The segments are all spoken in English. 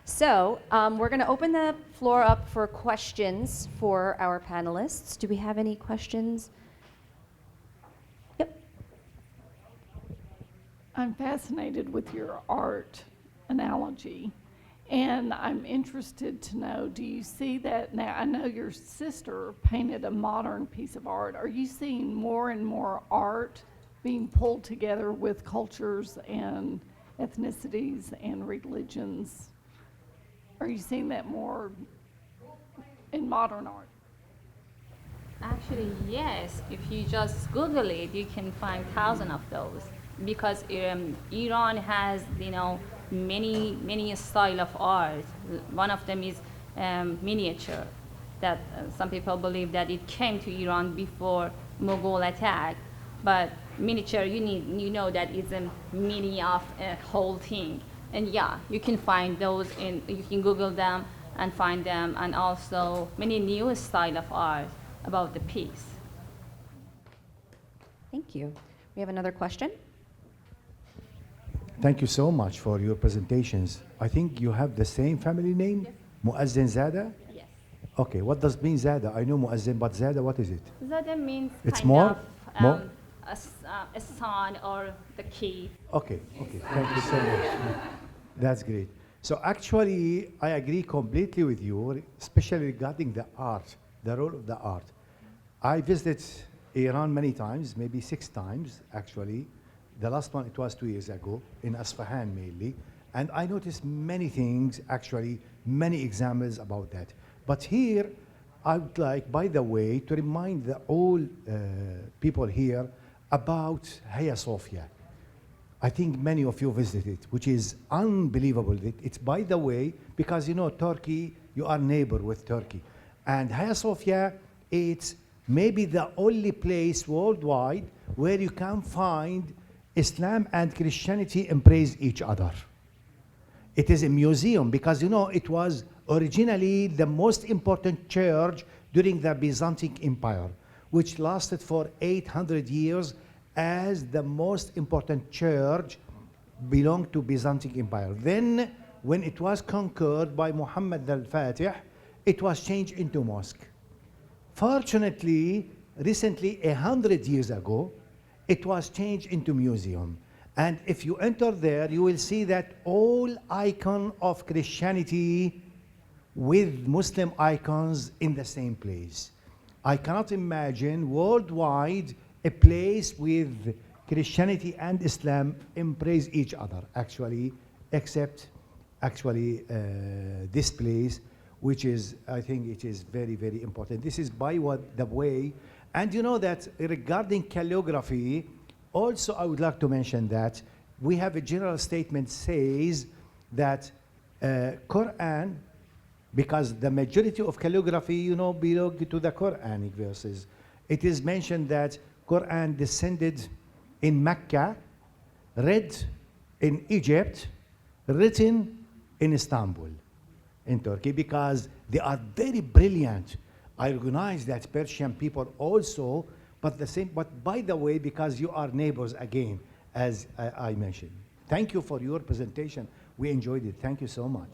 So we're going to open the floor up for questions for our panelists. Do we have any questions? Yep. I'm fascinated with your art analogy, and I'm interested to know, do you see that now? I know your sister painted a modern piece of art. Are you seeing more and more art being pulled together with cultures and ethnicities and religions? Are you seeing that more in modern art? Actually, yes. If you just Google it, you can find thousands of those. Because Iran has, many style of art. One of them is miniature. That some people believe that it came to Iran before Mughal attack. But miniature, you know that it's a mini of a whole thing. And yeah, you can find those you can Google them and find them, and also many new style of art about the piece. Thank you. We have another question. Thank you so much for your presentations. I think you have the same family name, Yes. Moazen Zadeh? Yes. Okay, what does mean Zadeh? I know Moazen, but Zadeh, what is it? Zadeh means It's kind more? of More? a son or the key. Okay, thank you so much. That's great. So actually, I agree completely with you, especially regarding the art, the role of the art. I visited Iran many times, maybe 6 times, actually. The last one, it was 2 years ago, in Isfahan mainly. And I noticed many things, actually, many examples about that. But here, I would like, by the way, to remind all people here about Hagia Sophia. I think many of you visited, which is unbelievable. It's, by the way, because Turkey, you are neighbor with Turkey. And Hagia Sophia, it's maybe the only place worldwide where you can find Islam and Christianity embrace each other. It is a museum because, it was originally the most important church during the Byzantine Empire, which lasted for 800 years as the most important church belonged to Byzantine Empire. Then, when it was conquered by Muhammad al-Fatih, it was changed into mosque. Fortunately, recently, 100 years ago, it was changed into museum. And if you enter there, you will see that all icon of Christianity with Muslim icons in the same place. I cannot imagine worldwide a place with Christianity and Islam embrace each other, actually, except actually this place, which is, I think it is very, very important. This is by the way, and you know that regarding calligraphy, also I would like to mention that we have a general statement says that Quran, because the majority of calligraphy, belong to the Quranic verses. It is mentioned that Quran descended in Mecca, read in Egypt, written in Istanbul, in Turkey, because they are very brilliant. I recognize that Persian people also, but by the way, because you are neighbors again, as I mentioned. Thank you for your presentation. We enjoyed it. Thank you so much.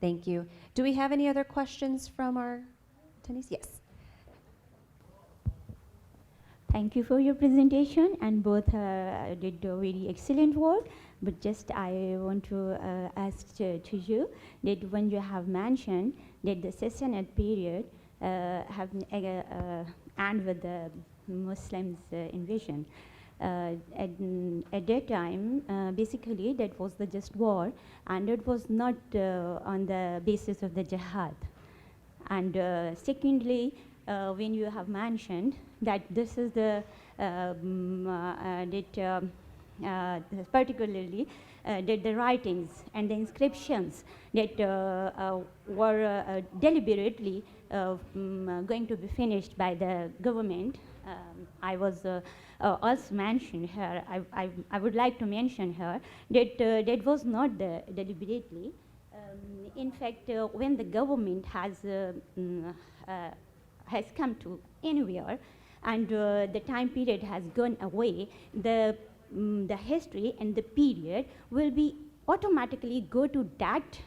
Thank you. Do we have any other questions from our attendees? Yes. Thank you for your presentation, and both did a very excellent work. But just I want to ask to you that when you have mentioned that the Sassanid period have end with the Muslims' invasion. At that time, basically, that was the just war, and it was not on the basis of the jihad. And secondly, when you have mentioned that this is the particularly that the writings and the inscriptions that were deliberately going to be finished by the government. I was also mentioned here. I would like to mention here that that was not deliberately. In fact, when the government has come to anywhere, and the time period has gone away, the history and the period will be automatically go to that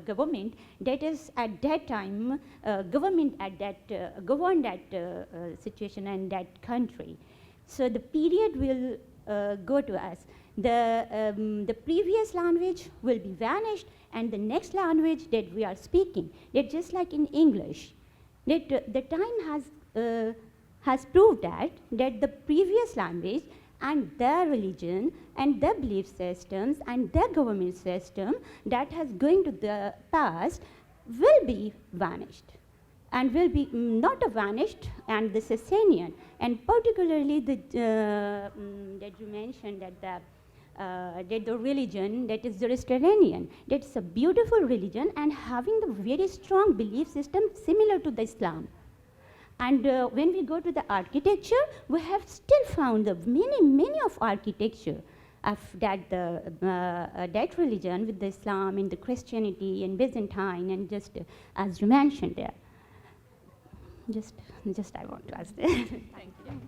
government that is at that time government at that governed that situation and that country. So the period will go to us. The previous language will be vanished, and the next language that we are speaking, that just like in English, that the time has proved that the previous language and their religion and their belief systems and their government system that has going to the past will be vanished, and will be not vanished, and the Sasanian, and particularly the that you mentioned that the religion that is Zoroastrian, that's a beautiful religion and having the very strong belief system similar to the Islam. And when we go to the architecture, we have still found the many of architecture of that religion with the Islam and the Christianity and Byzantine, and just as you mentioned there. Just I want to ask that. Thank you.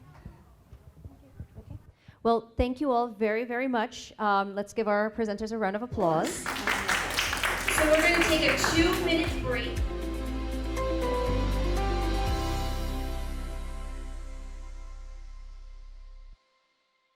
Well, thank you all very, very much. Let's give our presenters a round of applause. So we're going to take a 2-minute break.